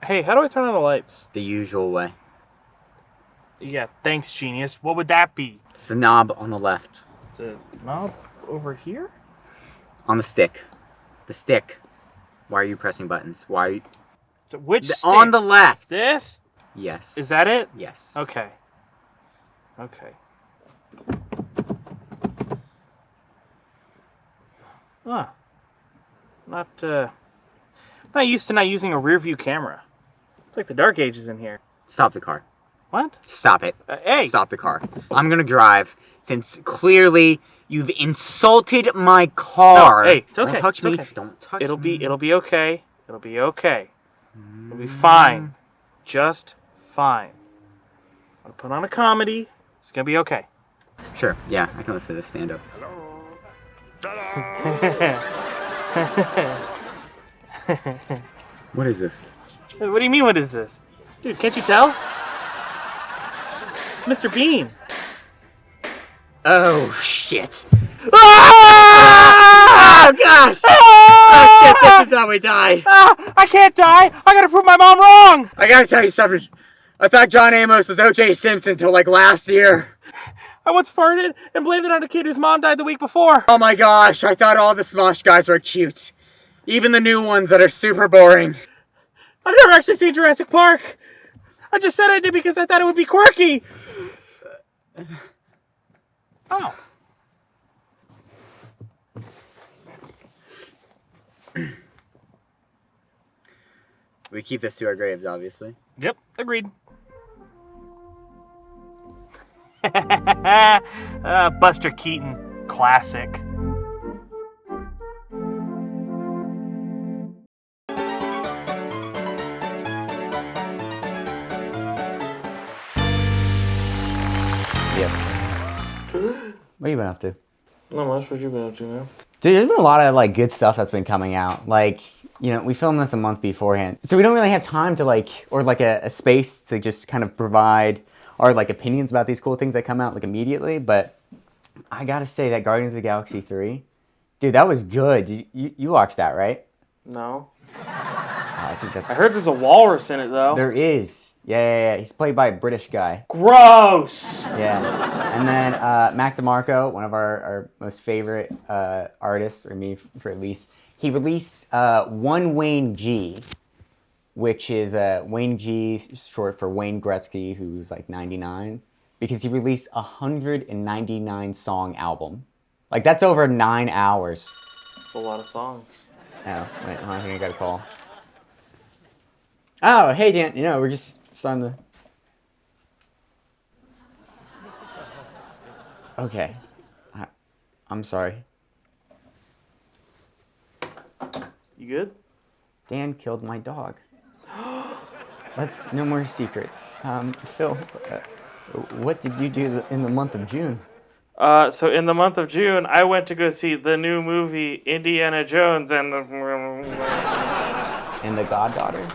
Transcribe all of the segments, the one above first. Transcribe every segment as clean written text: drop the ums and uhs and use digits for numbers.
Hey, how do I turn on the lights? The usual way. Yeah, thanks, genius. What would that be? It's the knob on the left. The knob over here? On the stick. The stick. Why are you pressing buttons? Why are you... Which stick? On the left! This? Yes. Is that it? Yes. Okay. Huh. Not used to not using a rear view camera. It's like the dark ages in here. Stop the car. What? Stop it. Hey! Stop the car. I'm gonna drive, since clearly you've insulted my car. No, hey, it's okay. Don't touch me. Okay. Don't touch me. It'll be okay. It'll be okay. It'll be fine. Just fine. I'm gonna put on a comedy. It's gonna be okay. Sure, yeah, I can listen to this stand-up. What is this? What do you mean, what is this? Dude, can't you tell? Mr. Bean. Oh, shit. Ah! Oh, gosh! Oh, shit, this is how we die. I can't die! I gotta prove my mom wrong! I gotta tell you something. I thought John Amos was O.J. Simpson until, like, last year. I once farted and blamed it on a kid whose mom died the week before. Oh, my gosh, I thought all the Smosh guys were cute. Even the new ones that are super boring. I've never actually seen Jurassic Park. I just said I did because I thought it would be quirky. Oh. We keep this to our graves, obviously. Yep, agreed. Buster Keaton, classic. What have you been up to? Not much. What you been up to, man? Dude, there's been a lot of like good stuff that's been coming out. Like, you know, we filmed this a month beforehand, so we don't really have time to a space to just kind of provide our like opinions about these cool things that come out like immediately. But I gotta say that Guardians of the Galaxy 3, dude, that was good. You watched that, right? No. I think that's. I heard there's a walrus in it though. There is. Yeah. He's played by a British guy. Gross! Yeah. And then Mac DeMarco, one of our most favorite artists, or me for at least, he released One Wayne G, which is Wayne G short for Wayne Gretzky, who's like 99, because he released a 199 song album. Like, that's over 9 hours. That's a lot of songs. Oh, wait, I think I got a call. Oh, hey, Dan. You know, we're just on the... Okay. I'm sorry. You good? Dan killed my dog. No more secrets. Phil, what did you do in the month of June? So in the month of June, I went to go see the new movie Indiana Jones and the... And the goddaughter?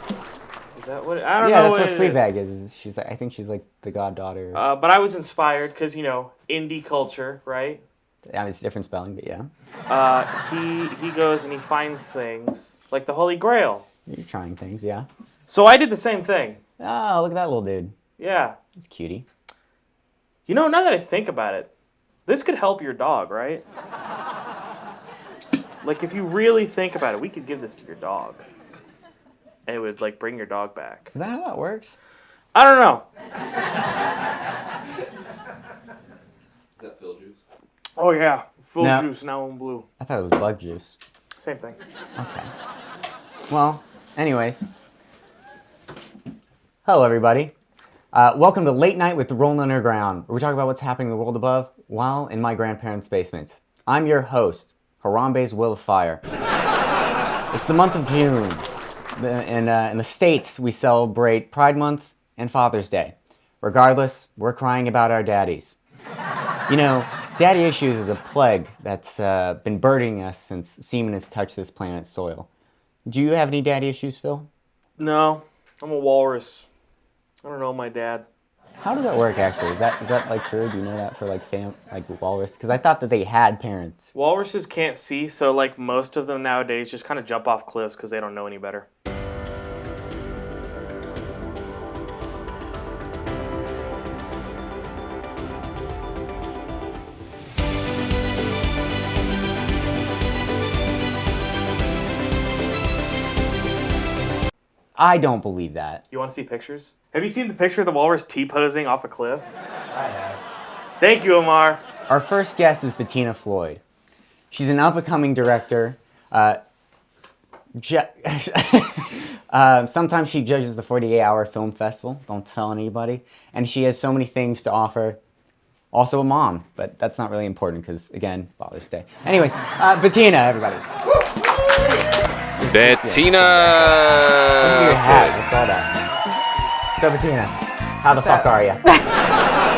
Is that what? I don't know. Yeah, that's what it Fleabag is. She's like, I think she's like the goddaughter. But I was inspired because, you know, indie culture, right? Yeah, it's different spelling, but yeah. He goes and he finds things like the Holy Grail. You're trying things, yeah. So I did the same thing. Oh, look at that little dude. Yeah. He's cutie. You know, now that I think about it, this could help your dog, right? Like, if you really think about it, we could give this to your dog. And it would, like, bring your dog back. Is that how that works? I don't know. Is that Phil juice? Oh, yeah. Full No. juice, now in blue. I thought it was bug juice. Same thing. Okay. Well, anyways. Hello, everybody. Welcome to Late Night with Rolan Underground, where we talk about what's happening in the world above while in my grandparents' basement. I'm your host, Harambe's Will of Fire. It's the month of June. In the States, we celebrate Pride Month and Father's Day. Regardless, we're crying about our daddies. You know, daddy issues is a plague that's been burdening us since semen has touched this planet's soil. Do you have any daddy issues, Phil? No, I'm a walrus. I don't know my dad. How does that work, actually? Is that like true? Do you know that for like walrus? Because I thought that they had parents. Walruses can't see, so like most of them nowadays just kind of jump off cliffs because they don't know any better. I don't believe that. You want to see pictures? Have you seen the picture of the walrus T-posing off a cliff? I have. Thank you, Amar. Our first guest is Bettina Floyd. She's an up-and-coming director. Sometimes she judges the 48-hour film festival. Don't tell anybody. And she has so many things to offer. Also a mom, but that's not really important because, again, Father's Day. Anyways, Bettina, everybody. Bettina Look at your hat. Floyd. I saw that. So, Bettina, how the fuck are you?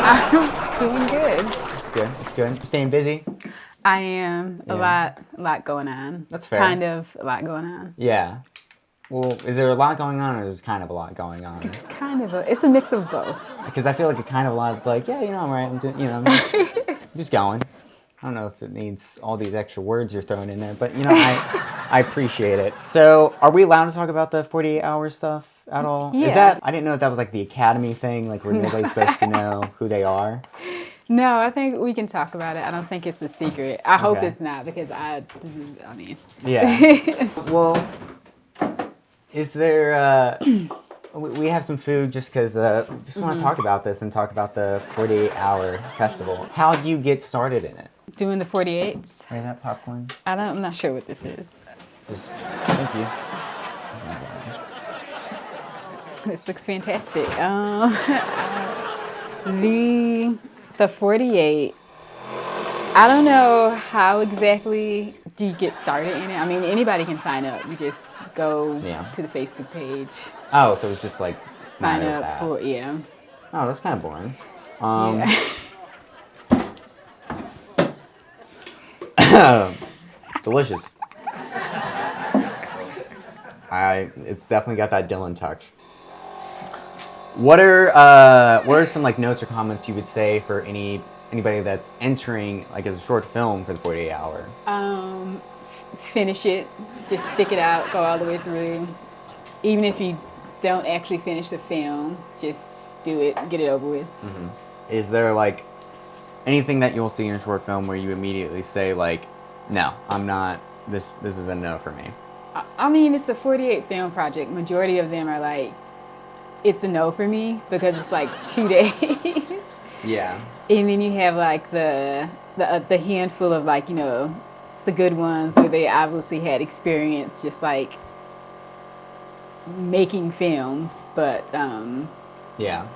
I'm doing good. It's good. It's good. Staying busy? I am. Yeah. A lot going on. That's fair. Kind of a lot going on. Yeah. Well, is there a lot going on, or is there kind of a lot going on? It's a mix of both. Because I feel like a kind of a lot is like, yeah, I'm right. I'm just going. I don't know if it needs all these extra words you're throwing in there, but I appreciate it. So, are we allowed to talk about the 48-hour stuff at all? Yeah. I didn't know if that was like the Academy thing, like where nobody's supposed to know who they are. No, I think we can talk about it. I don't think it's a secret. I hope Okay. it's not because I mean. Yeah. Well, is there? We have some food just because just want to talk about this and talk about the 48-hour festival. How do you get started in it? Doing the 48s. Try that popcorn. I'm not sure what this is. Just thank you. This looks fantastic. The 48. I don't know how exactly do you get started in it. I mean, anybody can sign up. You just go to the Facebook page, Oh, so it's just like sign matter of up that. for Oh, that's kind of boring. Delicious. It's definitely got that Dylan touch. What are some like notes or comments you would say for anybody that's entering like as a short film for the 48-hour? Finish it. Just stick it out. Go all the way through. Even if you don't actually finish the film, just do it. Get it over with. Mm-hmm. Is there like anything that you'll see in a short film where you immediately say like, no, I'm not. This is a no for me. I mean, it's a 48 film project. Majority of them are like, it's a no for me because it's like 2 days. Yeah. And then you have like the handful of like, the good ones where they obviously had experience just like making films. But Yeah.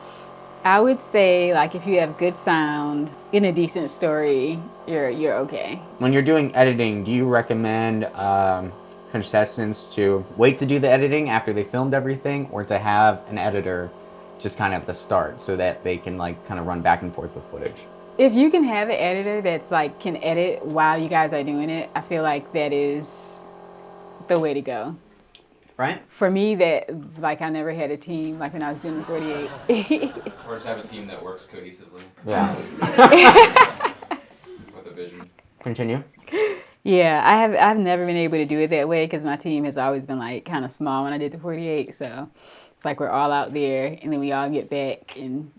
I would say like if you have good sound in a decent story, you're okay. When you're doing editing, do you recommend contestants to wait to do the editing after they filmed everything, or to have an editor just kind of at the start so that they can like kind of run back and forth with footage? If you can have an editor that's like can edit while you guys are doing it, I feel like that is the way to go. Right? For me, that like I never had a team like when I was doing the 48. Or just have a team that works cohesively Yeah. with a vision. Continue. Yeah, I've never been able to do it that way because my team has always been like kind of small when I did the 48. So it's like we're all out there and then we all get back and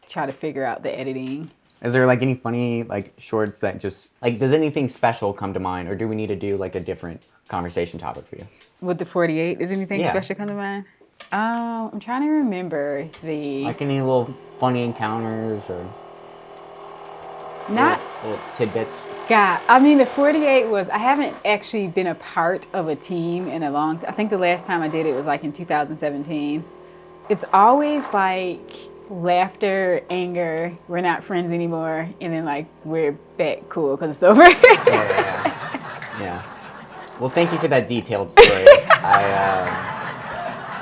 try to figure out the editing. Is there like any funny like shorts that just like, does anything special come to mind, or do we need to do like a different conversation topic for you? With the 48, is anything Yeah. special come to mind? I'm trying to remember the Like any little funny encounters or not. little tidbits? God, I mean, the 48 was, I haven't actually been a part of a team in a long time. I think the last time I did it was like in 2017. It's always like laughter, anger, we're not friends anymore, and then like we're back cool because it's over. Yeah. Well, thank you for that detailed story.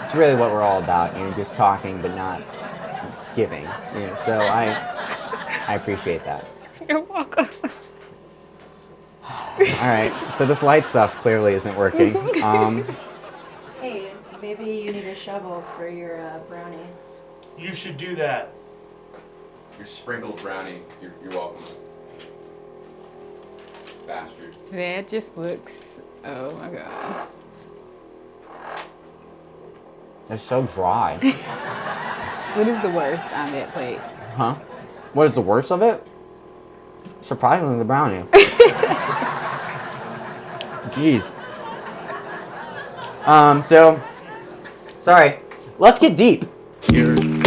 It's really what we're all about, just talking but not giving. Yeah, so I appreciate that. You're welcome. All right, so this light stuff clearly isn't working. Hey, maybe you need a shovel for your brownie. You should do that. Your sprinkled brownie. You're welcome. Bastard. That just looks, oh my God. They're so dry. What is the worst on that plate? Huh? What is the worst of it? Surprisingly, the brownie. Jeez. So Sorry. Let's get deep. You're gonna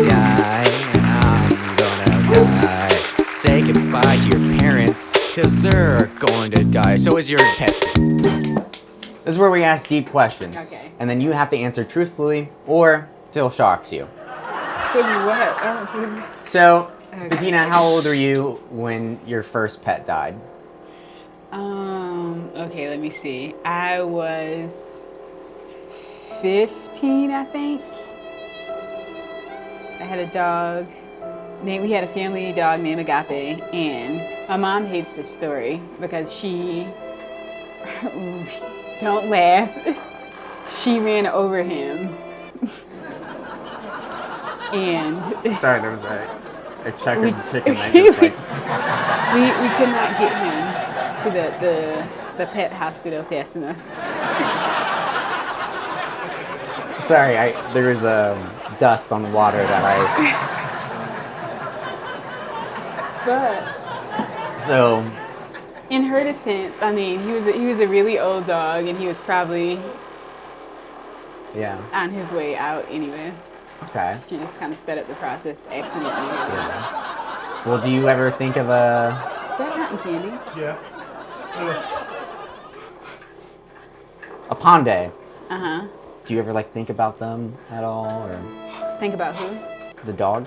die, and I'm gonna die. Say goodbye to your parents, cause they're going to die. So is your pets. This is where we ask deep questions. Okay. And then you have to answer truthfully, or Phil shocks you. What? So, Okay. Bettina, how old were you when your first pet died? Okay, let me see. I was 15, I think. I had a dog. We had a family dog named Agape, and my mom hates this story because she, don't laugh, she ran over him. And Sorry, there was a chicken that just like... we could not get him to the pet hospital fast enough. Sorry, there was dust on the water that I... But So, in her defense, I mean, he was a really old dog, and he was probably yeah. on his way out anyway. Okay. She just kind of sped up the process accidentally. Yeah. Well, do you ever think of Is that cotton candy? Yeah. a Pondé? Uh-huh. Do you ever like think about them at all, or Think about who? the dog?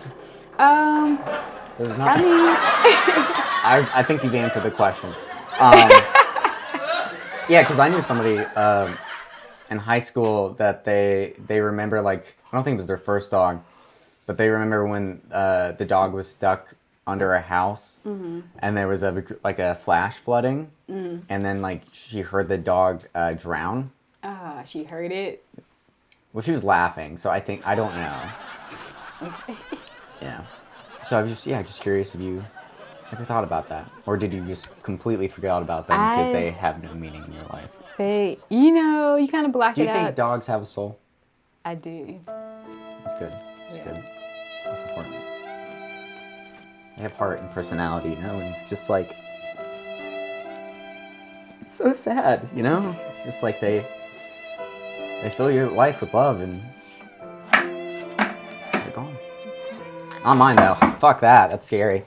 I There's not. mean, I think you've answered the question. Yeah, because I knew somebody in high school that they remember, like, I don't think it was their first dog, but they remember when the dog was stuck under a house, and there was a flash flooding, and then like she heard the dog drown. she heard it. Well, she was laughing, so I don't know. Okay. Yeah. So I was just curious if you ever thought about that, or did you just completely forget about them because they have no meaning in your life? You kind of block Do it you out. think dogs have a soul? I do. That's good. That's Yeah. good. That's important. They have heart and personality, and it's just like, it's so sad, It's just like they fill your life with love, and they're gone. Not mine, though. Fuck that. That's scary.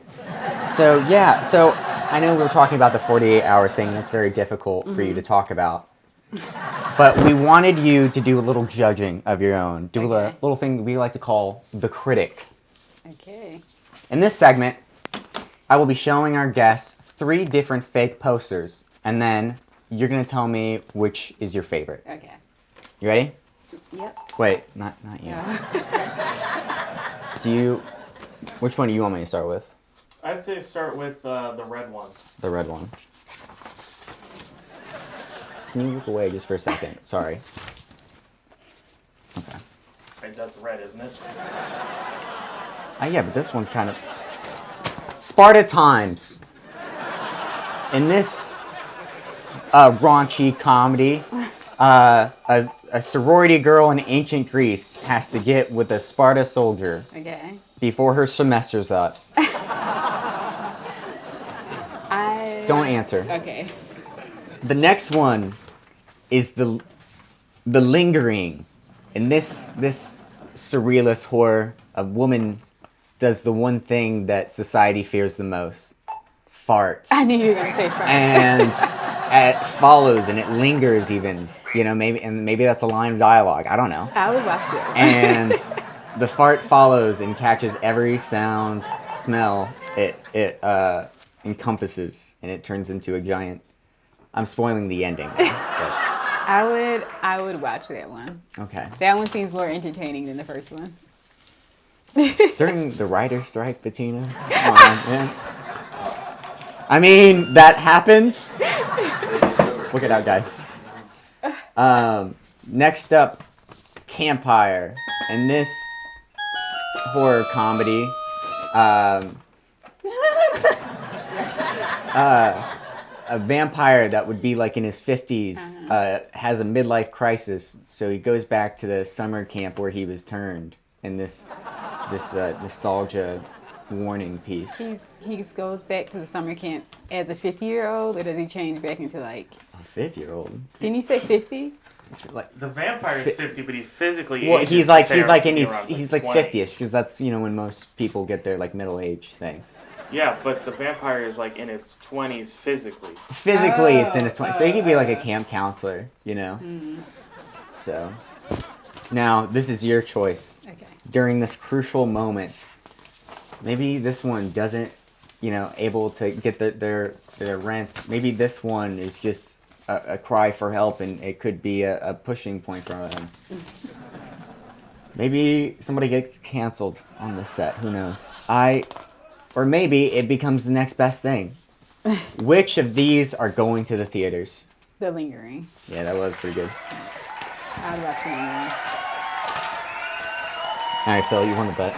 So, yeah. So, I know we were talking about the 48-hour thing. That's very difficult for you to talk about. But we wanted you to do a little judging of your own. Do a little thing that we like to call the critic. Okay. In this segment, I will be showing our guests 3 different fake posters. And then you're going to tell me which is your favorite. Okay. You ready? Yep. Wait, not you. No. Which one do you want me to start with? I'd say start with the red one. The red one. Can you look away just for a second? Sorry. Okay. Right, that's red, isn't it? Yeah, but this one's kind of... Sparta Times. In this raunchy comedy, a sorority girl in ancient Greece has to get with a Sparta soldier Okay. before her semester's up. Don't answer. Okay. The next one is the lingering. In this surrealist horror, a woman does the one thing that society fears the most: farts. I knew you were gonna say fart. And it follows and it lingers even. Maybe that's a line of dialogue. I don't know. I would watch it. And the fart follows and catches every sound, smell it encompasses, and it turns into a giant... I'm spoiling the ending. But... I would watch that one. Okay. That one seems more entertaining than the first one. During the writer's strike, Bettina? Come on, man. I mean, that happened. Look it out, guys. Next up, Campire. In this horror comedy, a vampire that would be like in his 50s has a midlife crisis, so he goes back to the summer camp where he was turned in this nostalgia warning piece. He goes back to the summer camp as a 50-year-old, or does he change back into like... A 50-year-old? Didn't you say 50? like. The vampire is 50, but he physically. Well, ages he's to like say he's like in be his around, he's like 20. 50ish because that's when most people get their like middle age thing. Yeah, but the vampire is like in its 20s physically. Physically, it's in his 20s, so he could be like a camp counselor, So, now this is your choice. Okay. During this crucial moment, maybe this one doesn't, able to get their rent. Maybe this one is just a cry for help, and it could be a pushing point for them. Maybe somebody gets canceled on this set. Who knows? Or maybe it becomes the next best thing. Which of these are going to the theaters? The Lingering. Yeah, that was pretty good. I'd watch The Lingering. All right, Phil, you won the bet.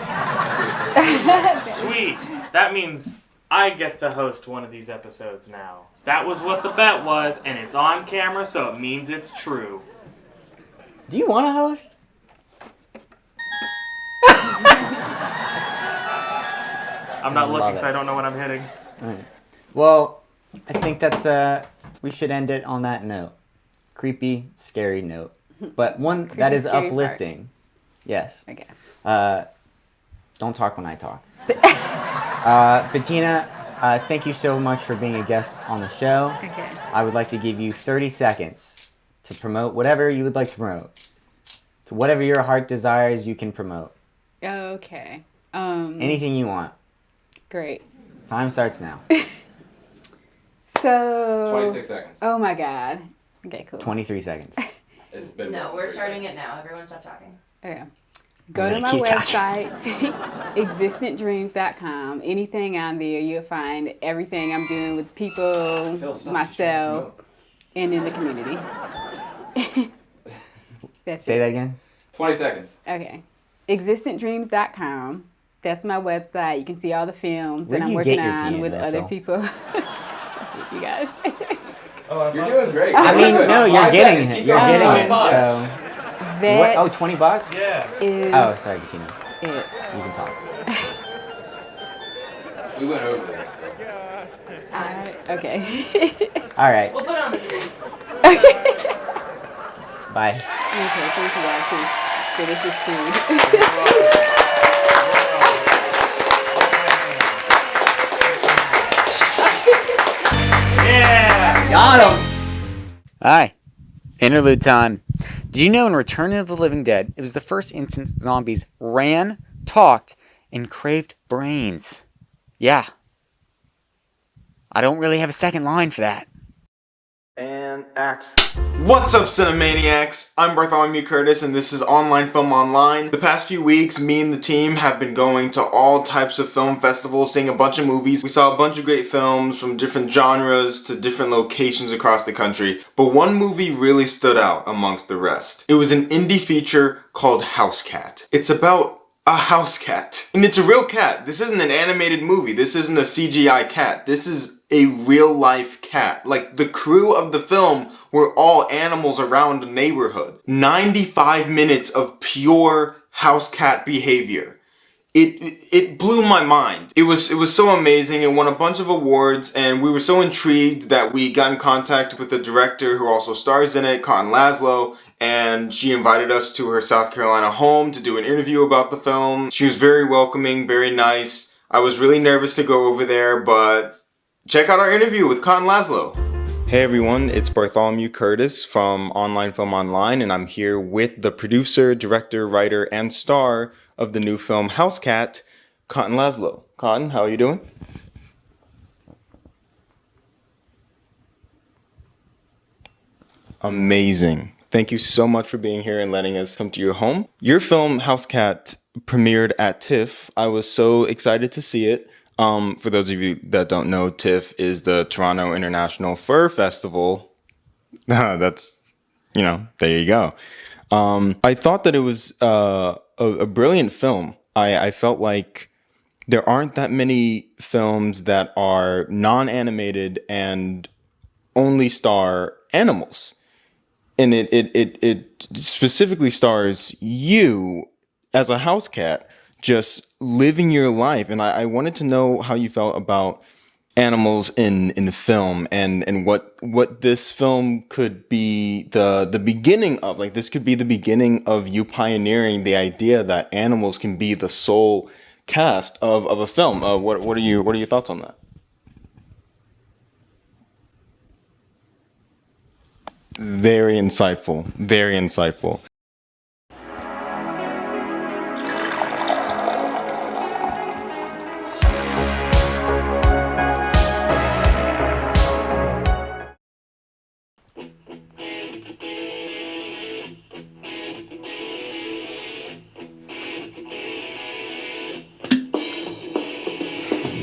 Sweet. That means I get to host one of these episodes now. That was what the bet was, and it's on camera, so it means it's true. Do you want to host? I'm not Love looking, so it. I don't know what I'm hitting. All right. Well, I think that's we should end it on that note. Creepy, scary note, but one that is scary uplifting. Yes. Okay. Don't talk when I talk. Bettina, thank you so much for being a guest on the show. Okay. I would like to give you 30 seconds to promote whatever you would like to promote. To whatever your heart desires, you can promote. Okay. Anything you want. Great. Time starts now. So. 26 seconds. Oh my God. Okay, cool. 23 seconds. It's been No, more than we're 30 starting seconds. it now. Everyone stop talking. Okay. Go to gonna my keep website, existentdreams.com. Anything on there, you'll find everything I'm doing with people, Phil, stop. myself, and in the community. That's Say it. that again. 20 seconds. Okay. Existentdreams.com. That's my website. You can see all the films Where that do I'm you working get your on with piano, other Phil? people. You guys. You're doing great. I mean, no, you're 5 getting seconds. it. Keep You're going. getting it. $20. So, what? Oh, That $20? Yeah. is Oh, sorry, Bettina. it. You can talk. We went over this. Okay. All right. We'll put it on the screen. Bye. Okay, thank you guys too. Delicious food. Yeah. Got him. Hi. Interlude time. Did you know in Return of the Living Dead, it was the first instance zombies ran, talked, and craved brains? Yeah. I don't really have a second line for that. And action. What's up, Cinemaniacs? I'm Bartholomew Curtis, and this is Online Film Online. The past few weeks, me and the team have been going to all types of film festivals, seeing a bunch of movies. We saw a bunch of great films from different genres to different locations across the country. But one movie really stood out amongst the rest. It was an indie feature called House Cat. It's about a house cat. And it's a real cat. This isn't an animated movie. This isn't a CGI cat. This is a real life cat. Like, the crew of the film were all animals around the neighborhood. 95 minutes of pure house cat behavior. It blew my mind. It was so amazing. It won a bunch of awards, and we were so intrigued that we got in contact with the director who also stars in it, Cotton Laszlo, and she invited us to her South Carolina home to do an interview about the film. She was very welcoming, very nice. I was really nervous to go over there, but check out our interview with Cotton Laszlo. Hey everyone, it's Bartholomew Curtis from Online Film Online, and I'm here with the producer, director, writer, and star of the new film House Cat, Cotton Laszlo. Cotton, how are you doing? Amazing. Thank you so much for being here and letting us come to your home. Your film House Cat premiered at TIFF. I was so excited to see it. For those of you that don't know, TIFF is the Toronto International Fur Festival. That's, there you go. I thought that it was a brilliant film. I felt like there aren't that many films that are non-animated and only star animals. And it specifically stars you as a house cat just living your life. And I wanted to know how you felt about animals in film, and what this film could be the beginning of. Like, this could be the beginning of you pioneering the idea that animals can be the sole cast of a film. What are your thoughts on that? Very insightful. Very insightful.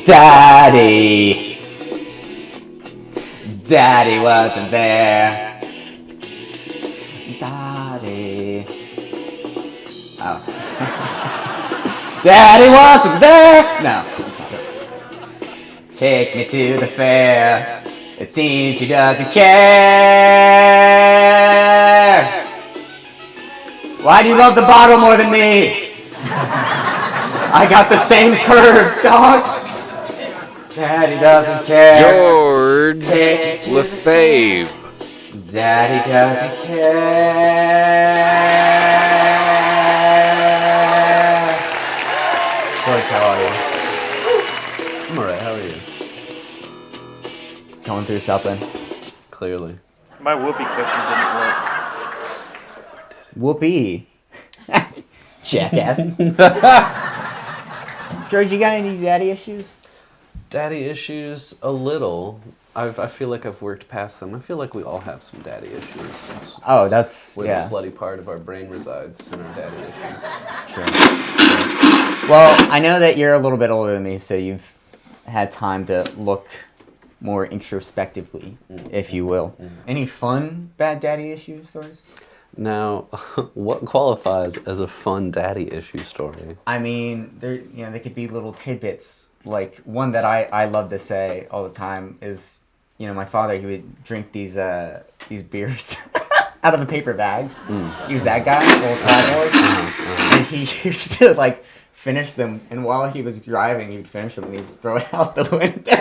Daddy! Daddy wasn't there. Daddy. Oh. Daddy wasn't there! No, that's not it. Take me to the fair. It seems he doesn't care. Why do you love the bottle more than me? I got the same curves, dog. Daddy doesn't care. George LeFave. Daddy doesn't care. George, how are you? I'm alright, how are you? Going through something. Clearly. My whoopee cushion didn't work. Whoopee. Jackass. George, you got any daddy issues? Daddy issues, a little. I feel like I've worked past them. I feel like we all have some daddy issues. It's where the slutty part of our brain resides, in our daddy issues. True. Well, I know that you're a little bit older than me, so you've had time to look more introspectively, if you will. Any fun bad daddy issue stories? Now, what qualifies as a fun daddy issue story? I mean, they could be little tidbits. Like, one that I love to say all the time is, my father, he would drink these beers out of the paper bags. He was that guy, old tall boy. And he used to, finish them, and while he was driving, he would finish them, and he'd throw it out the window.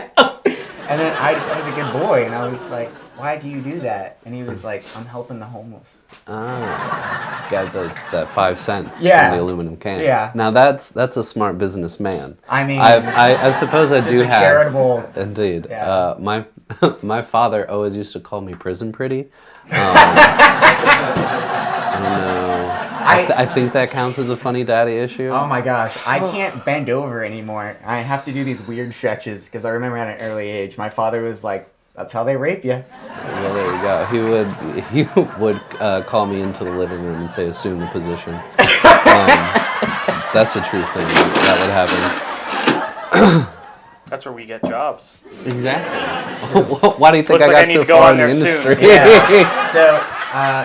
And then I was a good boy, and I was like, why do you do that? And he was like, I'm helping the homeless. Got that 5 cents from the aluminum can. Yeah. Now that's a smart businessman. I mean, I suppose I do have charitable. Indeed. Yeah. My father always used to call me prison pretty. I don't know. I think that counts as a funny daddy issue. Oh my gosh, I can't bend over anymore. I have to do these weird stretches because I remember at an early age, my father was like, "That's how they rape you." Well, there you go. He would call me into the living room and say, "Assume the position." That's a true thing. That would happen. That's where we get jobs. Exactly. Why do you think Looks I like got I need so to go far on in the there soon. industry? Yeah. So,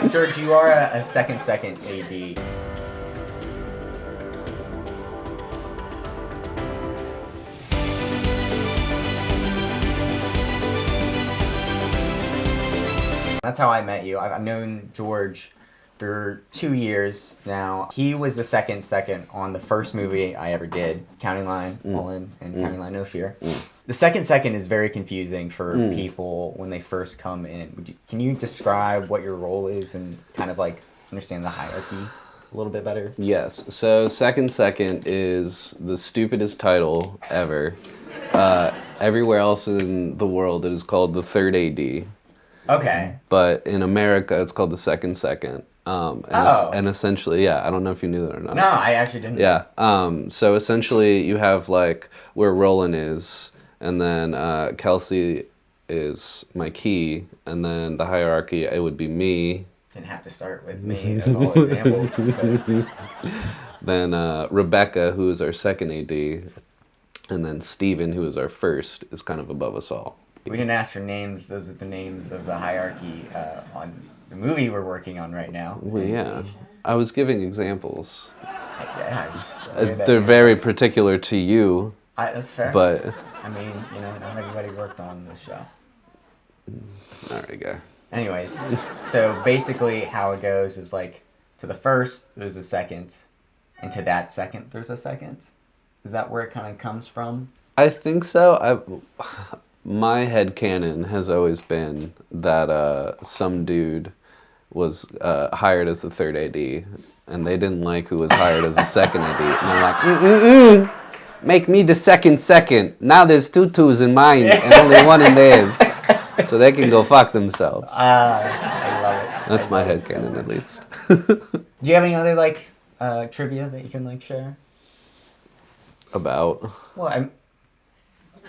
George, you are a second AD. That's how I met you. I've known George for 2 years now. He was the second on the first movie I ever did, Counting Line, All In, and Counting Line, No Fear. The second is very confusing for people when they first come in. Can you describe what your role is and kind of understand the hierarchy a little bit better? Yes. So second is the stupidest title ever. Everywhere else in the world, it is called the third AD. Okay. But in America, it's called the second. And essentially, yeah, I don't know if you knew that or not. No, I actually didn't. Yeah. So essentially, you have where Rolan is, and then Kelsey is my key, and then the hierarchy, it would be me. Didn't have to start with me as all examples. Then Rebecca, who is our second AD, and then Steven, who is our first, is kind of above us all. We didn't ask for names. Those are the names of the hierarchy on the movie we're working on right now. Well, yeah. I was giving examples. Yeah, they're very particular to you. That's fair. But I mean, not everybody worked on this show. There you go. Anyways, so basically how it goes is to the first, there's a second, and to that second, there's a second. Is that where it kind of comes from? I think so. My headcanon has always been that some dude was hired as the third AD, and they didn't like who was hired as the second AD. And they're like, make me the second. Now there's 2 twos in mine and only 1 in theirs. So they can go fuck themselves. I love it. That's my headcanon, at least. Do you have any other, like, trivia that you can, like, share? About? Well, I'm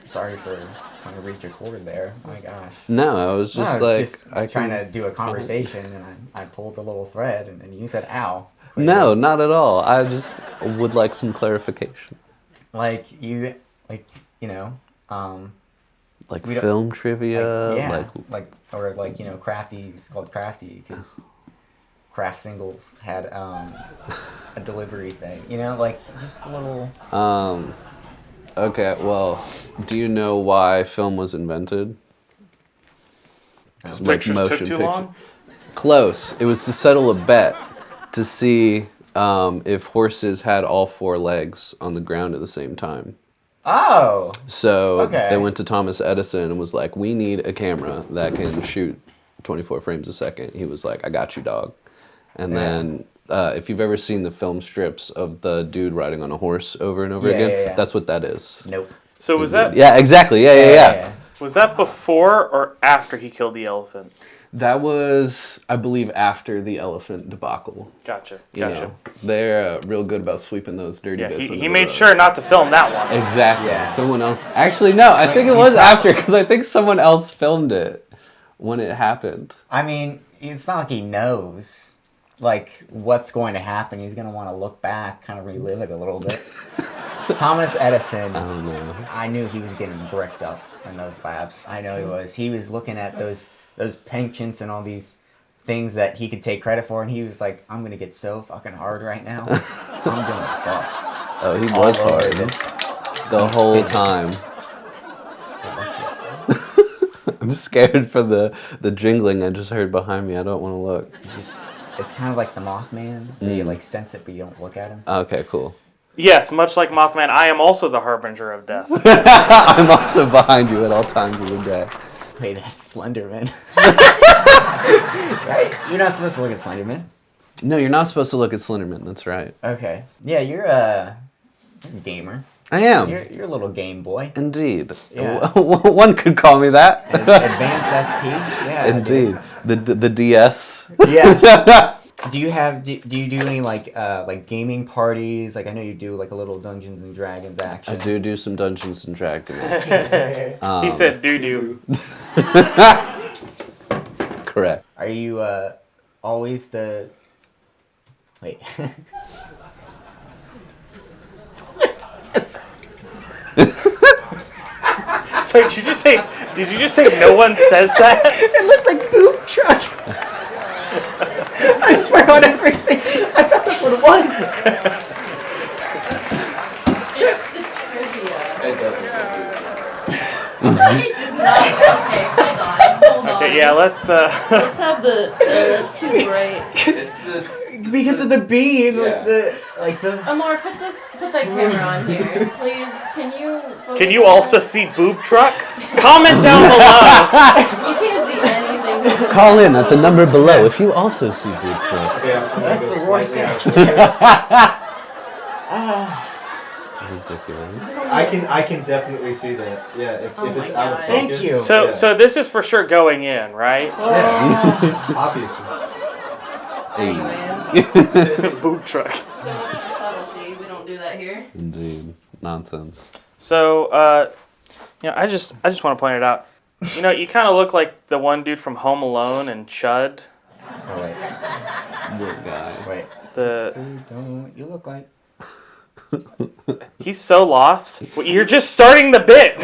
sorry for trying to reach your chord there. Oh my gosh. No, I was just trying to do a conversation, and I pulled the little thread, and then you said, ow. No, not at all. I just would like some clarification. Like film trivia? Crafty, it's called Crafty, because Craft Singles had a delivery thing, just a little... Okay, well, do you know why film was invented? Pictures took too long? Close. It was to settle a bet to see if horses had all 4 legs on the ground at the same time. Oh! So okay. They went to Thomas Edison and was like, we need a camera that can shoot 24 frames a second. He was like, I got you, dog. And then if you've ever seen the film strips of the dude riding on a horse over and over again, that's what that is. Nope. So was that... Yeah, exactly. Yeah. Was that before or after he killed the elephant? That was, I believe, after the elephant debacle. Gotcha. You know, they're real good about sweeping those dirty bits. He made sure not to film that one. Exactly. Yeah. Someone else... Actually, no, I think it was after, because I think someone else filmed it when it happened. I mean, it's not like he knows, what's going to happen. He's going to want to look back, kind of relive it a little bit. Thomas Edison, I don't know. I knew he was getting bricked up in those labs. I know he was. He was looking at those penchants and all these things that he could take credit for, and he was like, I'm going to get so fucking hard right now. I'm going to bust. Oh, he was hard. The whole time. I'm scared for the jingling I just heard behind me. I don't want to look. It's kind of like the Mothman. You sense it, but you don't look at him. Okay, cool. Yes, much like Mothman, I am also the harbinger of death. I'm also behind you at all times of the day. Wait, that's Slenderman. Right? You're not supposed to look at Slenderman. No, you're not supposed to look at Slenderman. That's right. Okay. Yeah, you're a gamer. I am. You're a little game boy. Indeed. Yeah. One could call me that. Advanced SP. Yeah. Indeed. The DS. Yes. Do you do any gaming parties? I know you do a little Dungeons and Dragons action. I do some Dungeons and Dragons action. He said doo-doo. Correct. Are you always the... Wait. So did you just say no one says that? It looks like Boom Truck. I swear on everything. I thought that's what it was. It's the trivia. It doesn't. It does not. Okay, hold on. Okay, yeah, let's have the. That's too bright. Because of the B and the Amar, put that camera on here, please. Can you also see Boob Truck? Comment down below. You can't see anything. Call in at the number below if you also see Boob Truck. Yeah, That's the worst test. Ridiculous. I can definitely see that. Yeah, if it's out of focus. Thank you. So this is for sure going in, right? Yeah. Obviously. Anyways. Boob Truck. So much for subtlety. We don't do that here. Indeed. Nonsense. So, I just want to point it out. You kind of look like the one dude from Home Alone and Chud. Oh, wait. Good guy. Wait. The You look like... He's so lost. Well, you're just starting the bit.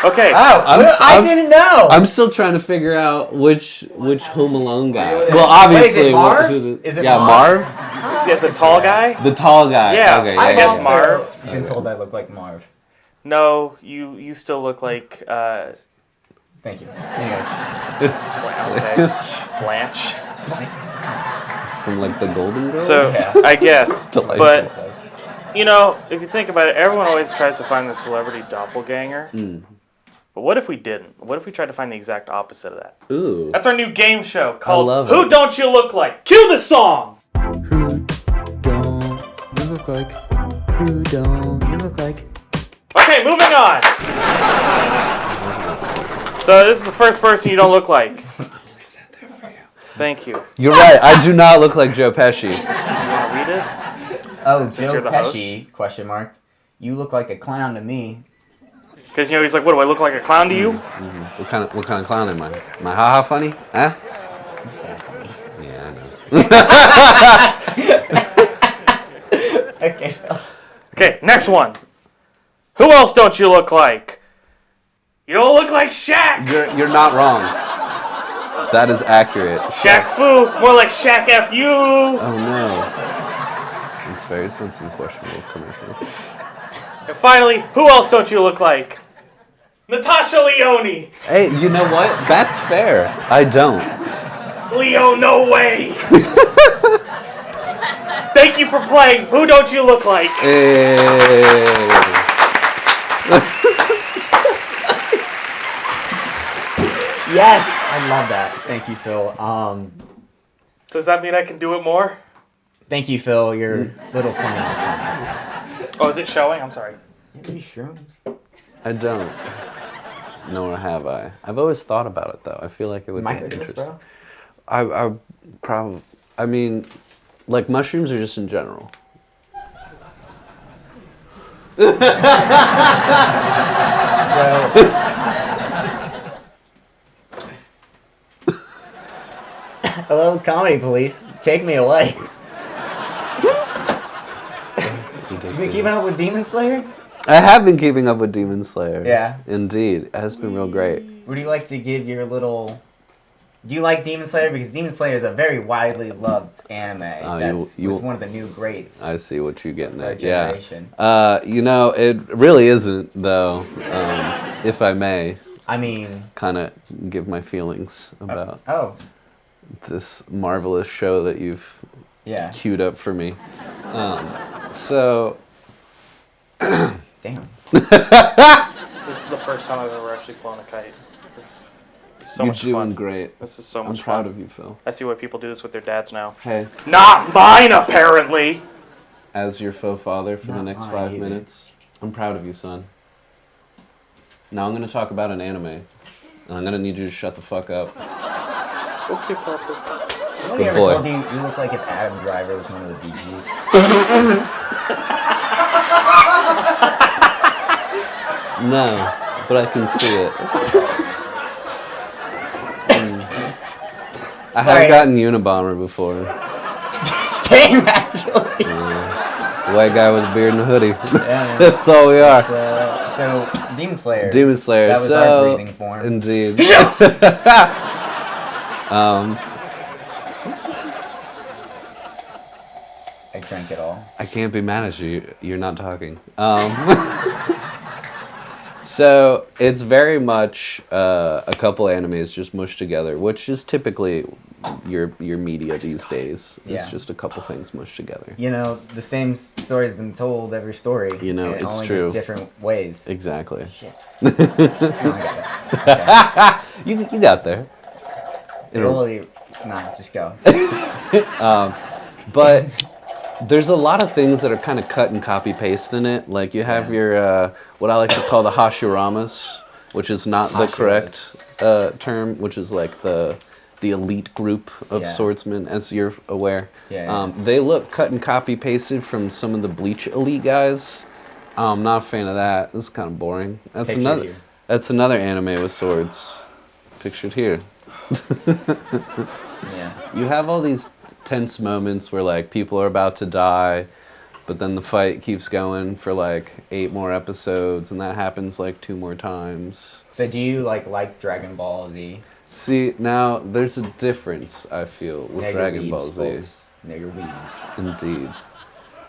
Okay. Oh, I didn't know. I'm still trying to figure out which Home Alone guy. Well, obviously, Wait, is it Marv? Is it Marv? Yeah, the tall guy. The tall guy. Yeah, Okay, I guess Marv. You've been told I look like Marv. No, you still look like. Thank you. Anyways. Blanche. From the Golden Girls. So I guess, Delightful. but if you think about it, everyone always tries to find the celebrity doppelganger. But what if we didn't? What if we tried to find the exact opposite of that? Ooh. That's our new game show called love Who it. Don't You Look Like? Cue the song! Who don't you look like? Who don't you look like? Okay, moving on. So this is the first person you don't look like. Thank you. You're right. I do not look like Joe Pesci. Read it. Oh, Since Joe you're the Pesci, question mark. You look like a clown to me. Because, he's like, what, do I look like a clown to you? What kind of clown am I? Am I ha-ha funny? Huh? You sound funny. Yeah, I know. Okay, Phil. Okay, next one. Who else don't you look like? You don't look like Shaq. You're not wrong. That is accurate. Shaq Fu. More like Shaq F.U. Oh no. It's very sensitive, questionable commercials. And finally, who else don't you look like? Natasha Leone. Hey, you know what? That's fair. I don't. Leo, no way. Thank you for playing Who Don't You Look Like? Hey. Yes, I love that. Thank you, Phil. So does that mean I can do it more? Thank you, Phil. Your little funny. Oh, is it showing? I'm sorry. Maybe shrooms. I don't. Nor have I. I've always thought about it though. I feel like it would be Microdose, interesting. bro. I probably. I mean, like mushrooms or just in general. Hello, comedy police. Take me away. You been keeping up with Demon Slayer? I have been keeping up with Demon Slayer. Yeah. Indeed. It has been real great. Would you like to give your little... Do you like Demon Slayer? Because Demon Slayer is a very widely loved anime. It's one of the new greats. I see what you're getting Our at. Yeah. generation. It really isn't, though, if I may. I mean... Kind of give my feelings about this marvelous show that you've queued up for me. So... Damn. This is the first time I've ever actually flown a kite. This is so much fun. You're doing great. This is so much I'm proud fun. of you, Phil. I see why people do this with their dads now. Hey. Not mine, apparently! As your faux father for the next 5 either. minutes, I'm proud of you, son. Now I'm going to talk about an anime. And I'm going to need you to shut the fuck up. Okay, Papa. Somebody Good ever boy. told you you look like if Adam Driver was one of the Bee Gees? No, but I can see it. I have gotten Unabomber before. Same, actually. White guy with a beard and a hoodie. Yeah, That's all we are. So, Demon Slayer. Demon Slayer. That was our breathing form. Indeed. I drank it all. I can't be mad at you. You're not talking. So it's very much a couple animes just mushed together, which is typically your media these days. Yeah. It's just a couple things mushed together. You know, the same story's been told every story. You know, and it's only true. Just different ways. Exactly. Shit. No, I got it. Okay. You got there. Nah, just go. But there's a lot of things that are kind of cut and copy paste in it. Like you have your what I like to call the Hashiramas, which is not the correct term, which is like the elite group of swordsmen, as you're aware. They look cut and copy pasted from some of the Bleach elite guys. I'm not a fan of that. It's kind of boring. That's another anime with swords. Pictured here. You have all these tense moments where like people are about to die, but then the fight keeps going for like 8 more episodes, and that happens like 2 more times. So do you like Dragon Ball Z? See, now there's a difference, I feel, with Dragon Ball Z. Folks. Know your weebs. Indeed.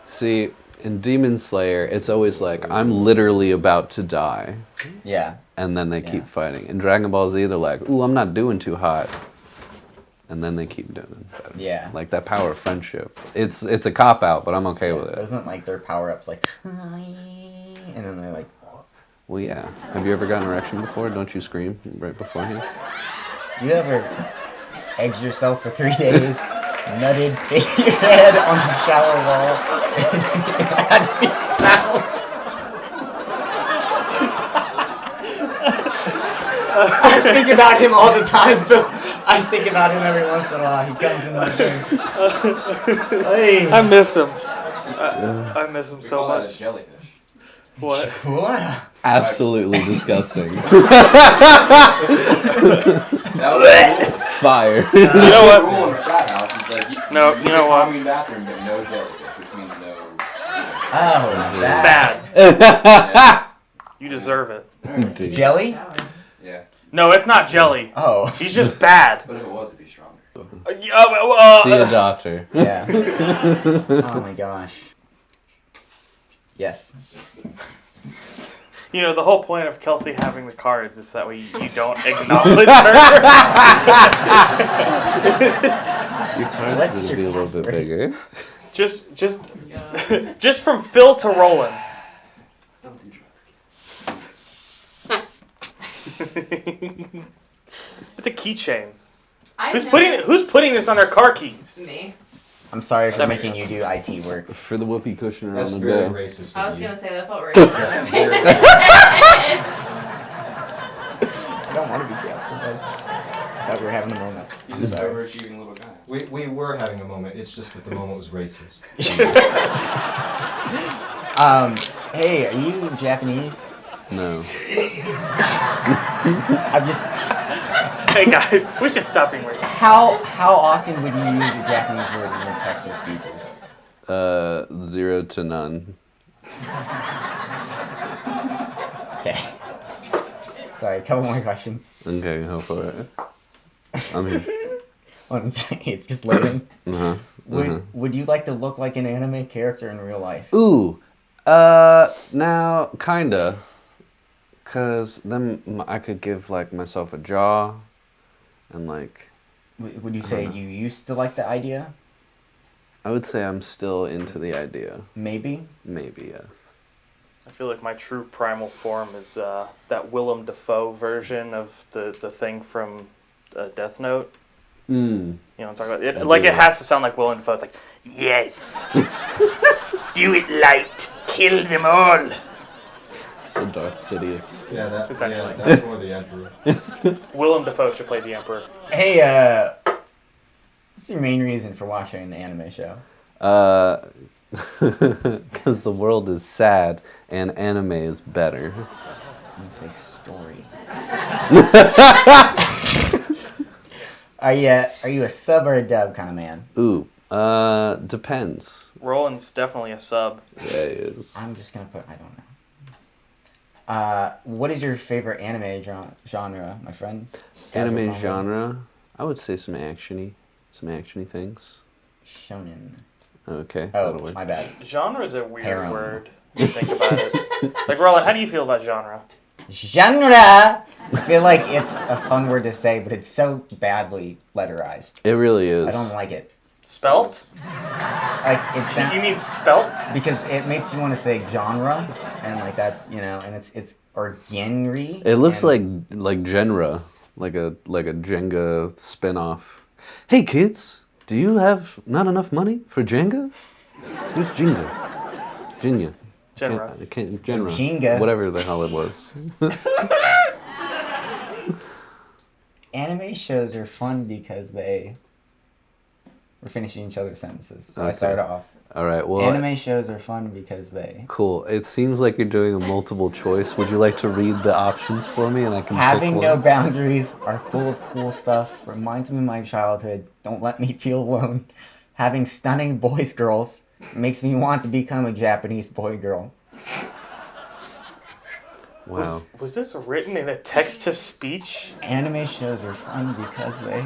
See, in Demon Slayer, it's always like, I'm literally about to die. Yeah. And then they keep fighting. In Dragon Ball Z, they're like, ooh, I'm not doing too hot. And then they keep doing it better. Yeah. Like that power of friendship. It's a cop-out, but I'm okay with it. Isn't like their power-ups like... And then they're like... Well, yeah. Have you ever gotten an erection before? Don't you scream right beforehand? You ever egged yourself for 3 days, nutted, hit your head on the shower wall, and had to be fouled? I think about him all the time, Phil. I think about him every once in a while. He comes in my dreams. Hey. I miss him. I miss him We so call that a much. jellyfish. What? What? Absolutely disgusting. That was the Fire. You know what? rule in the frat house. It's like you You know what? common bathroom, but no jellyfish, which means no. Oh, that. Bad. You deserve it. Dude. Jelly? Yeah. No, it's not jelly. Oh. He's just bad. But if it was, it'd be stronger. See a doctor. Yeah. Oh my gosh. Yes. You know, the whole point of Kelsey having the cards is that way you don't acknowledge her. Your cards What's would your be a little bit password? bigger. just from Phil to Rolan. It's a keychain. Who's putting this on their car keys? Me. I'm sorry for That makes making you do IT work. For the whoopee cushion That's on the very go. racist. I of was you. gonna say that felt racist. That's very I don't want to be canceled, but I thought we were having a moment. He's an overachieving little guy. we were having a moment. It's just that the moment was racist. Hey, are you Japanese? No. I'm just. Hey guys, we should stop being racist. How often would you use a Japanese word in your text or speeches? 0 to none. Okay. Sorry, a couple more questions. Okay, go for it. I'm here. It's just loading. Uh-huh. Would you like to look like an anime character in real life? Ooh. Now, kinda. Cause then I could give like myself a jaw, and like. Would you say you used to like the idea? I would say I'm still into the idea. Maybe. Maybe, yes. I feel like my true primal form is that Willem Dafoe version of the thing from Death Note. Mm. You know what I'm talking about? I Like do. it has to sound like Willem Dafoe. It's like, yes, do it light, kill them all. So Darth Sidious. Yeah, Essentially. that's more the emperor. Willem Dafoe should play the Emperor. Hey, what's your main reason for watching an anime show? Because the world is sad and anime is better. You say story. Are you a sub or a dub kind of man? Ooh, depends. Roland's definitely a sub. Yeah, he is. I'm just gonna put I don't know. What is your favorite anime genre, my friend? Anime genre? I would say some actiony things. Shonen. Okay, Oh, that'll work. my bad. Genre is a weird Harem. word. When you think about it. Like Roland, how do you feel about genre? Genre! I feel like it's a fun word to say, but it's so badly letterized. It really is. I don't like it. Spelt? Like it You sounds mean spelt? because it makes you want to say genre, and like that's and it's or genre. It looks and like genre, like a Jenga spin-off. Hey kids, do you have not enough money for Jenga? Who's Jenga? Jenga. Genre. Genre. Jenga. Whatever the hell it was. anime shows are fun because we're finishing each other's sentences. So I Okay. started off. All right. Well. Anime shows are fun because they Cool. It seems like you're doing a multiple choice. Would you like to read the options for me, and I can having pick no one? boundaries, are full of cool stuff, reminds me of my childhood, don't let me feel alone. Having stunning boys girls makes me want to become a Japanese boy girl. Wow. Was this written in a text to speech? Anime shows are fun because they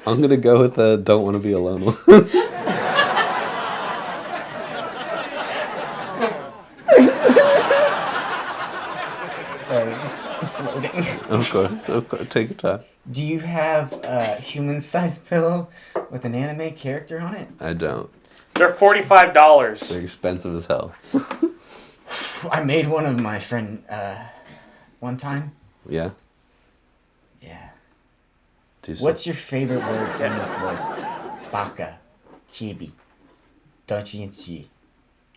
I'm gonna go with the don't want to be alone one. Sorry, it's loading. Of course. Take your time. Do you have a human-sized pillow with an anime character on it? I don't. They're $45. They're expensive as hell. I made one of my friend one time. Yeah. Yeah. Do What's your favorite word from this list? Baka, chibi, doujinshi,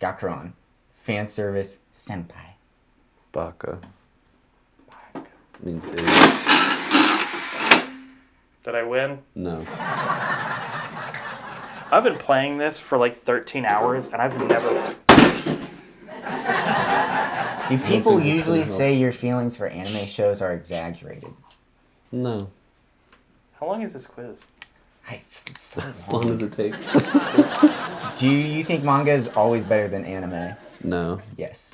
gakron, fan service, senpai. Baka? Means idiot. Did I win? No. I've been playing this for like 13 hours, and I've never... Do people usually say your feelings for anime shows are exaggerated? No. How long is this quiz? It's so As long as it takes. Do you think manga is always better than anime? No. Yes.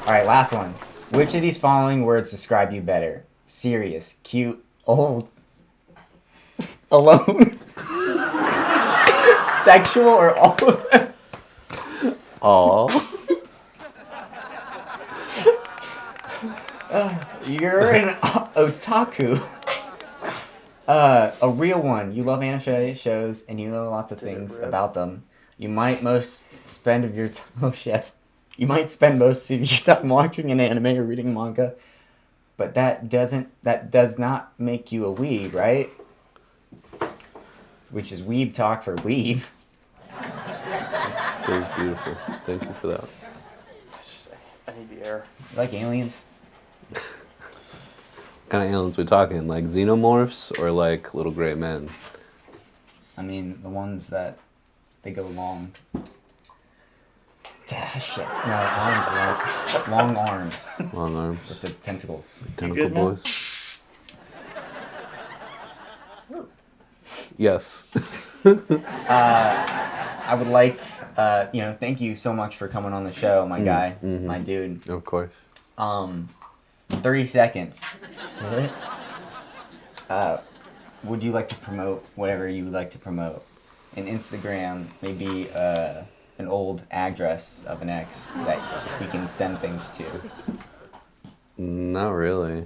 Alright, last one. Which of these following words describe you better? Serious, cute, old, alone, sexual, or all of them? All. You're an otaku. A real one. You love anime shows and you know lots of things about them. You might spend most of your time watching an anime or reading manga, but that does not make you a weeb, right? Which is weeb talk for weeb. That was beautiful. Thank you for that. I need the air. You like aliens? What kind of aliens we talking? Like xenomorphs or like little gray men? I mean, the ones that they go long. Shit. No, arms. Long arms. Long arms. With the tentacles. Tentacle boys. Yes. I would like, thank you so much for coming on the show, my guy, my dude. Of course. 30 seconds. Would you like to promote whatever you would like to promote? An Instagram, maybe an old address of an ex that we can send things to. Not really.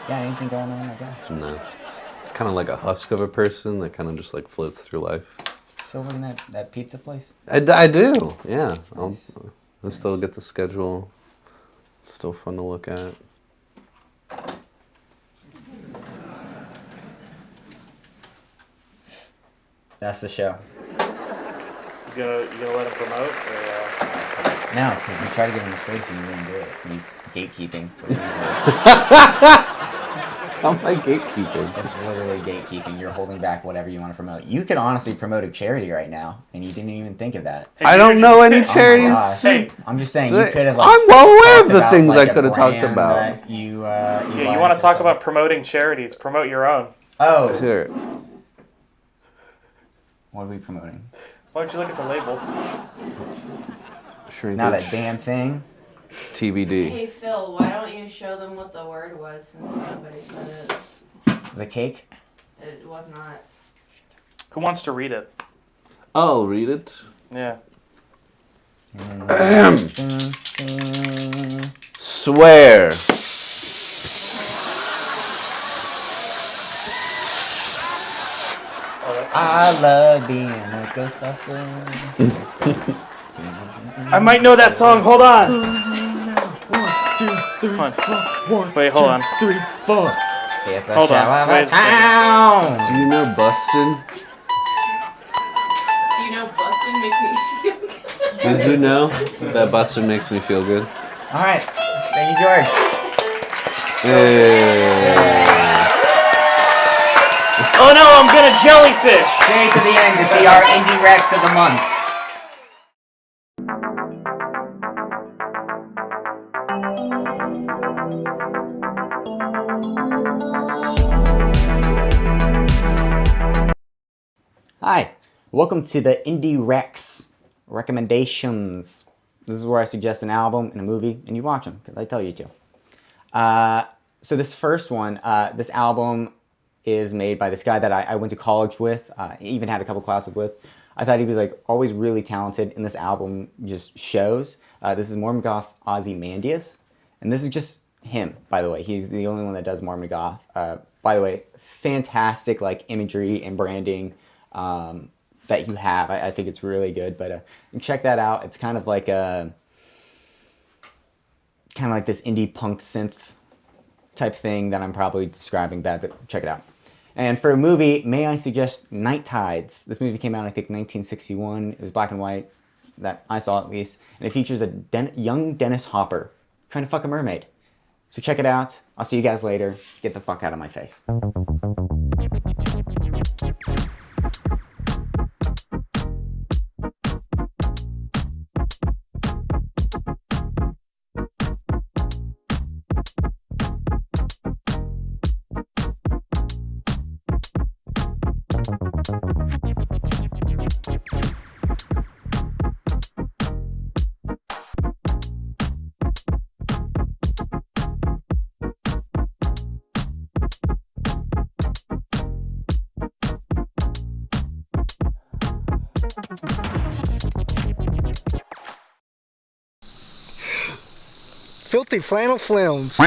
Yeah, anything going on, my guy? No. Kind of like a husk of a person that kind of just like floats through life. Still looking at that pizza place? I do, yeah. I'll still get the schedule. It's still fun to look at. That's the show. You gonna let him promote? Or, No, because we tried to give him space and he didn't do it. He's gatekeeping. How am I gatekeeping? It's literally gatekeeping. You're holding back whatever you want to promote. You could honestly promote a charity right now, and you didn't even think of that. Hey, I don't know any Oh my charities. gosh. Hey. I'm just saying you could have. Like, I'm well aware of talked the about, things like, I could have a talked brand about. that you you want to talk about promoting charities? Promote your own. Oh, Sure. what are we promoting? Why don't you look at the label? Shrinkage. Not a damn thing. TBD. Hey Phil, why don't you show them what the word was since nobody said it? Is it cake? It was not. Who wants to read it? I'll read it. Yeah. Swear. I love being a Ghostbuster. I might know that song. Hold on. 1, 2, 3, Hold on. 4. Wait, hold on. 3, 4. It's a Hold on. show of Wait a a second. town. Do you know Bustin'? Do you know Bustin makes me feel good? Did you know that Bustin' makes me feel good? All right. Thank you, George. Oh no, I'm gonna jellyfish. Stay to the end to see our Indie Rex of the month. Hi, welcome to the Indie Rex recommendations. This is where I suggest an album and a movie, and you watch them because I tell you to. So this first one, this album is made by this guy that I went to college with, even had a couple classes with. I thought he was like always really talented, and this album just shows. This is Mormon Goth's Ozymandias, and this is just him, by the way. He's the only one that does Mormon Goth. By the way, fantastic like imagery and branding. that you have. I think it's really good, but check that out. It's kind of like this indie punk synth type thing that I'm probably describing bad, but check it out. And for a movie, may I suggest Night Tides? This movie came out, I think, 1961. It was black and white, that I saw at least, and it features a young Dennis Hopper trying to fuck a mermaid. So check it out. I'll see you guys later. Get the fuck out of my face. Filthy Flannel Films.